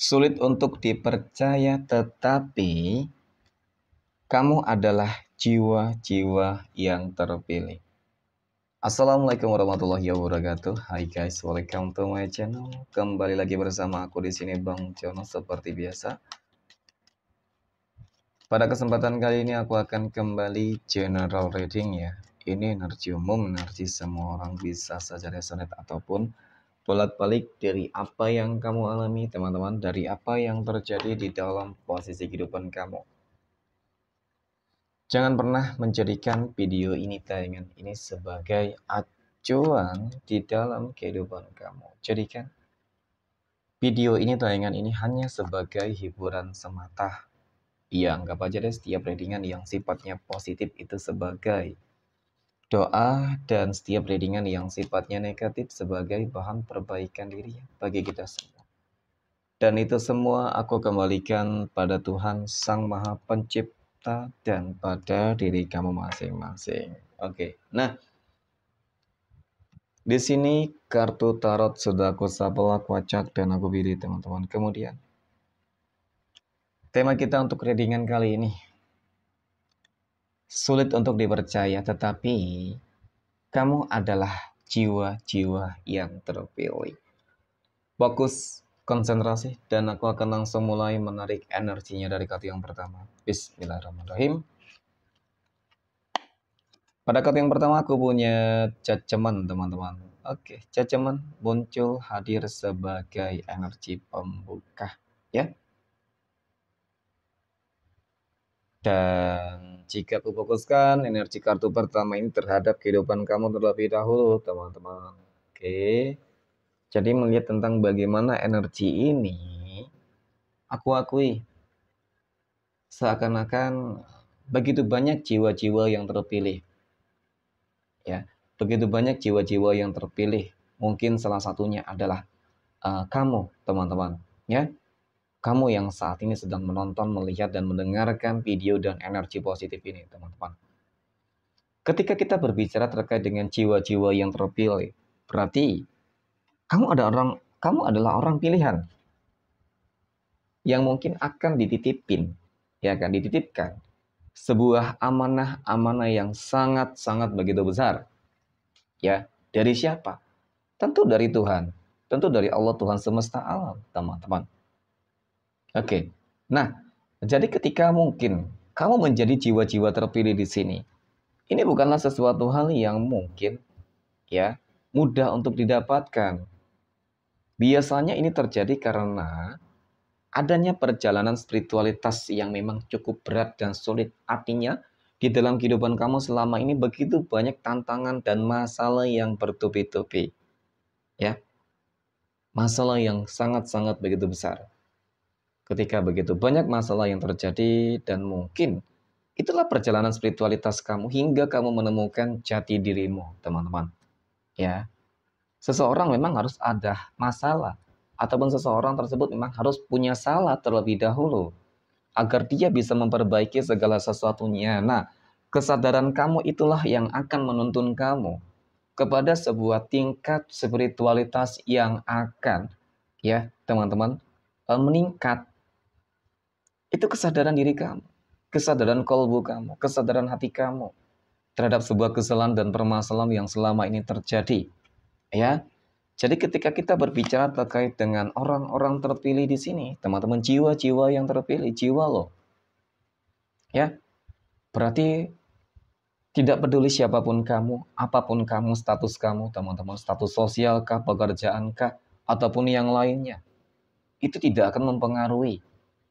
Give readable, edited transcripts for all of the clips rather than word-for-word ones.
Sulit untuk dipercaya, tetapi kamu adalah jiwa-jiwa yang terpilih. Assalamualaikum warahmatullahi wabarakatuh. Hai guys, welcome to my channel. Kembali lagi bersama aku di sini Bang Jono seperti biasa. Pada kesempatan kali ini aku akan kembali general reading ya. Ini energi umum, energi semua orang bisa saja resonate ataupun bolak-balik dari apa yang kamu alami teman-teman, dari apa yang terjadi di dalam posisi kehidupan kamu. Jangan pernah menjadikan video ini, tayangan ini sebagai acuan di dalam kehidupan kamu. Jadikan video ini, tayangan ini hanya sebagai hiburan semata. Ya, anggap aja deh setiap readingan yang sifatnya positif itu sebagai doa, dan setiap readingan yang sifatnya negatif sebagai bahan perbaikan diri bagi kita semua. Dan itu semua aku kembalikan pada Tuhan Sang Maha Pencipta dan pada diri kamu masing-masing. Oke. Nah, di sini kartu tarot sudah aku shuffle, aku acak, dan aku pilih teman-teman. Kemudian tema kita untuk readingan kali ini, sulit untuk dipercaya, tetapi kamu adalah jiwa-jiwa yang terpilih. Fokus, konsentrasi, dan aku akan langsung mulai menarik energinya dari kartu yang pertama. Bismillahirrahmanirrahim. Pada kartu yang pertama aku punya Judgment, teman-teman. Oke, Judgment muncul hadir sebagai energi pembuka, ya. Dan jika aku fokuskan energi kartu pertama ini terhadap kehidupan kamu terlebih dahulu, teman-teman. Oke. Jadi melihat tentang bagaimana energi ini, aku akui seakan-akan begitu banyak jiwa-jiwa yang terpilih. Ya, begitu banyak jiwa-jiwa yang terpilih. Mungkin salah satunya adalah kamu, teman-teman. Ya, kamu yang saat ini sedang menonton, melihat, dan mendengarkan video dan energi positif ini, teman-teman. Ketika kita berbicara terkait dengan jiwa-jiwa yang terpilih, berarti kamu adalah orang pilihan yang mungkin akan dititipin, ya kan, dititipkan sebuah amanah yang sangat-sangat begitu besar. Ya, dari siapa? Tentu dari Tuhan. Tentu dari Allah, Tuhan semesta alam, teman-teman. Oke. Nah, jadi ketika mungkin kamu menjadi jiwa-jiwa terpilih di sini, ini bukanlah sesuatu hal yang mungkin ya mudah untuk didapatkan. Biasanya ini terjadi karena adanya perjalanan spiritualitas yang memang cukup berat dan sulit. Artinya, di dalam kehidupan kamu selama ini begitu banyak tantangan dan masalah yang bertubi-tubi. Ya, masalah yang sangat-sangat begitu besar. Ketika begitu banyak masalah yang terjadi, dan mungkin itulah perjalanan spiritualitas kamu hingga kamu menemukan jati dirimu, teman-teman. Ya, seseorang memang harus ada masalah, ataupun seseorang tersebut memang harus punya salah terlebih dahulu agar dia bisa memperbaiki segala sesuatunya. Nah, kesadaran kamu itulah yang akan menuntun kamu kepada sebuah tingkat spiritualitas yang akan, ya teman-teman, meningkat. Itu kesadaran diri kamu, kesadaran kolbu kamu, kesadaran hati kamu terhadap sebuah kesalahan dan permasalahan yang selama ini terjadi. Ya, jadi ketika kita berbicara terkait dengan orang-orang terpilih di sini, teman-teman, jiwa-jiwa yang terpilih, jiwa loh. Ya, berarti tidak peduli siapapun kamu, apapun kamu, status kamu, teman-teman, status sosial kah, pekerjaan kah, ataupun yang lainnya, itu tidak akan mempengaruhi.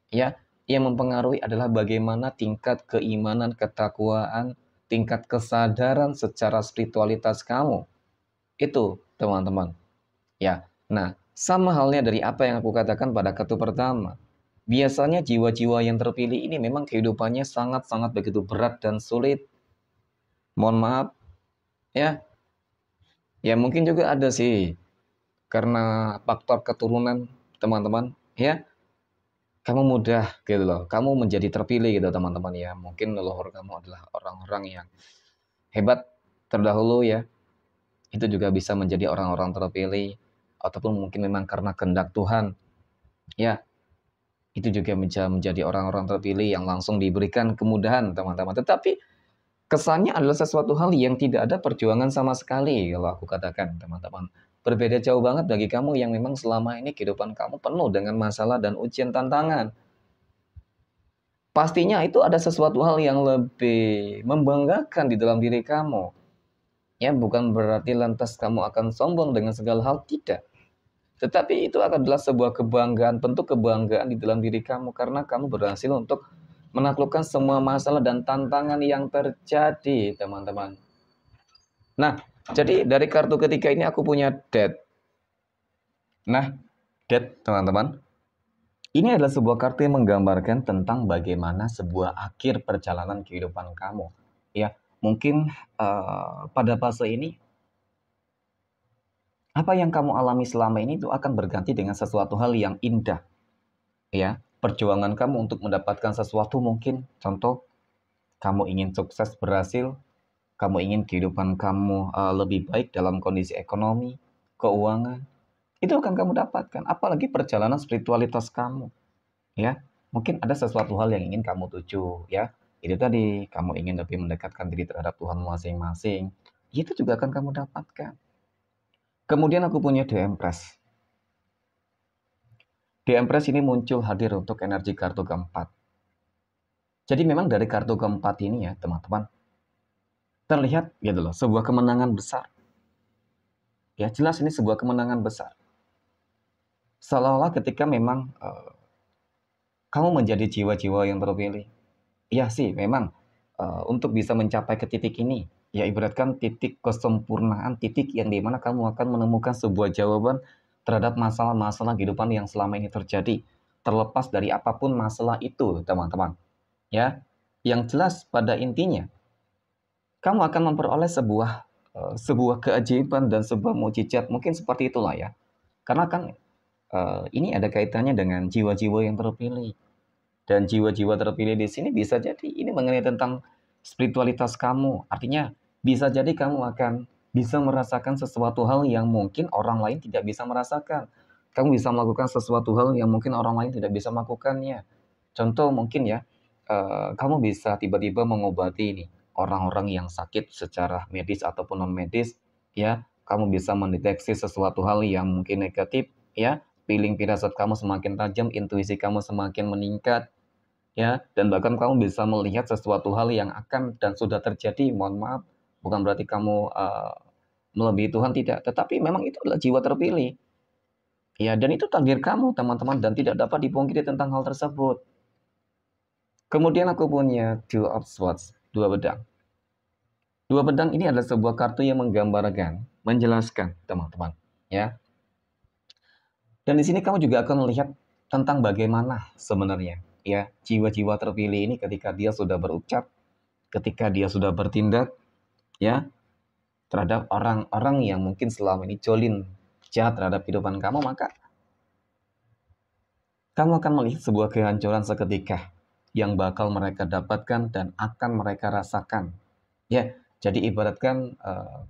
Ya, yang mempengaruhi adalah bagaimana tingkat keimanan, ketakwaan, tingkat kesadaran secara spiritualitas kamu. Itu, teman-teman. Ya, nah, sama halnya dari apa yang aku katakan pada kartu pertama. Biasanya jiwa-jiwa yang terpilih ini memang kehidupannya sangat-sangat begitu berat dan sulit. Mohon maaf, ya. Ya mungkin juga ada sih karena faktor keturunan, teman-teman, ya. Kamu mudah gitu loh. Kamu menjadi terpilih gitu, teman-teman ya. Mungkin leluhur kamu adalah orang-orang yang hebat terdahulu ya. Itu juga bisa menjadi orang-orang terpilih, ataupun mungkin memang karena kehendak Tuhan. Ya, Itu juga menjadi orang-orang terpilih yang langsung diberikan kemudahan, teman-teman. Tetapi kesannya adalah sesuatu hal yang tidak ada perjuangan sama sekali, kalau aku katakan, teman-teman. Berbeda jauh banget bagi kamu yang memang selama ini kehidupan kamu penuh dengan masalah dan ujian tantangan. Pastinya itu ada sesuatu hal yang lebih membanggakan di dalam diri kamu. Ya, bukan berarti lantas kamu akan sombong dengan segala hal, tidak. Tetapi itu adalah sebuah kebanggaan, bentuk kebanggaan di dalam diri kamu karena kamu berhasil untuk menaklukkan semua masalah dan tantangan yang terjadi, teman-teman. Nah, jadi dari kartu ketiga ini aku punya Death. Nah, Death, teman-teman, ini adalah sebuah kartu yang menggambarkan tentang bagaimana sebuah akhir perjalanan kehidupan kamu. Ya, mungkin pada fase ini apa yang kamu alami selama ini itu akan berganti dengan sesuatu hal yang indah. Ya, perjuangan kamu untuk mendapatkan sesuatu mungkin, contoh, kamu ingin sukses berhasil, kamu ingin kehidupan kamu lebih baik dalam kondisi ekonomi, keuangan, itu akan kamu dapatkan. Apalagi perjalanan spiritualitas kamu. Ya, mungkin ada sesuatu hal yang ingin kamu tuju, ya. Itu tadi, kamu ingin lebih mendekatkan diri terhadap Tuhan masing-masing. Itu juga akan kamu dapatkan. Kemudian aku punya The Empress. The Empress ini muncul hadir untuk energi kartu keempat. Jadi memang dari kartu keempat ini ya, teman-teman, terlihat gitu loh, sebuah kemenangan besar. Ya, jelas ini sebuah kemenangan besar. Seolah-olah ketika memang kamu menjadi jiwa-jiwa yang terpilih. Iya sih, memang untuk bisa mencapai ke titik ini, ya ibaratkan titik kesempurnaan, titik yang dimana kamu akan menemukan sebuah jawaban terhadap masalah-masalah kehidupan yang selama ini terjadi. Terlepas dari apapun masalah itu, teman-teman. Ya, yang jelas pada intinya, kamu akan memperoleh sebuah keajaiban dan sebuah mukjizat. Mungkin seperti itulah ya. Karena kan ini ada kaitannya dengan jiwa-jiwa yang terpilih. Dan jiwa-jiwa terpilih di sini bisa jadi ini mengenai tentang spiritualitas kamu. Artinya bisa jadi kamu akan bisa merasakan sesuatu hal yang mungkin orang lain tidak bisa merasakan. Kamu bisa melakukan sesuatu hal yang mungkin orang lain tidak bisa melakukannya. Contoh mungkin ya, kamu bisa tiba-tiba mengobati ini orang-orang yang sakit secara medis ataupun non medis, ya. Kamu bisa mendeteksi sesuatu hal yang mungkin negatif, ya. Feeling firasat kamu semakin tajam, intuisi kamu semakin meningkat, ya. Dan bahkan kamu bisa melihat sesuatu hal yang akan dan sudah terjadi. Mohon maaf, bukan berarti kamu melebihi Tuhan, tidak. Tetapi memang itu adalah jiwa terpilih. Ya, dan itu takdir kamu, teman-teman, dan tidak dapat dipungkiri tentang hal tersebut. Kemudian aku punya Two of Swords, dua pedang. Dua pedang ini adalah sebuah kartu yang menggambarkan, menjelaskan, teman-teman, ya. Dan di sini kamu juga akan melihat tentang bagaimana sebenarnya, ya, jiwa-jiwa terpilih ini ketika dia sudah berucap, ketika dia sudah bertindak, ya, terhadap orang-orang yang mungkin selama ini jolin, jahat terhadap kehidupan kamu, maka kamu akan melihat sebuah kehancuran seketika yang bakal mereka dapatkan dan akan mereka rasakan. Ya, jadi ibaratkan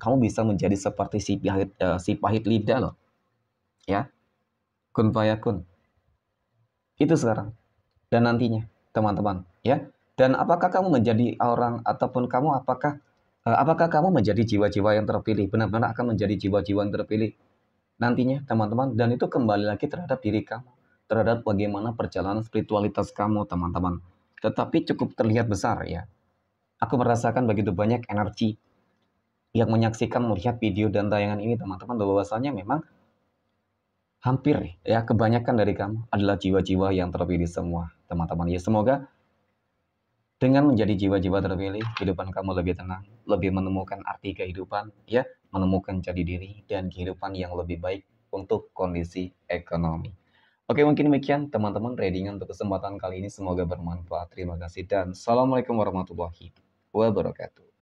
kamu bisa menjadi seperti si pahit lidah loh. Ya, kun fayakun. Itu sekarang dan nantinya, teman-teman, ya. Dan apakah kamu menjadi orang ataupun apakah kamu menjadi jiwa-jiwa yang terpilih? Benar-benar akan menjadi jiwa-jiwa yang terpilih nantinya, teman-teman, dan itu kembali lagi terhadap diri kamu, terhadap bagaimana perjalanan spiritualitas kamu, teman-teman. Tetapi cukup terlihat besar ya. Aku merasakan begitu banyak energi yang menyaksikan melihat video dan tayangan ini, teman-teman, bahwasanya memang hampir ya kebanyakan dari kamu adalah jiwa-jiwa yang terpilih semua, teman-teman. Ya semoga dengan menjadi jiwa-jiwa terpilih, kehidupan kamu lebih tenang, lebih menemukan arti kehidupan, ya, menemukan jati diri dan kehidupan yang lebih baik untuk kondisi ekonomi. Oke, mungkin demikian teman-teman readingan untuk kesempatan kali ini. Semoga bermanfaat. Terima kasih dan assalamualaikum warahmatullahi wabarakatuh.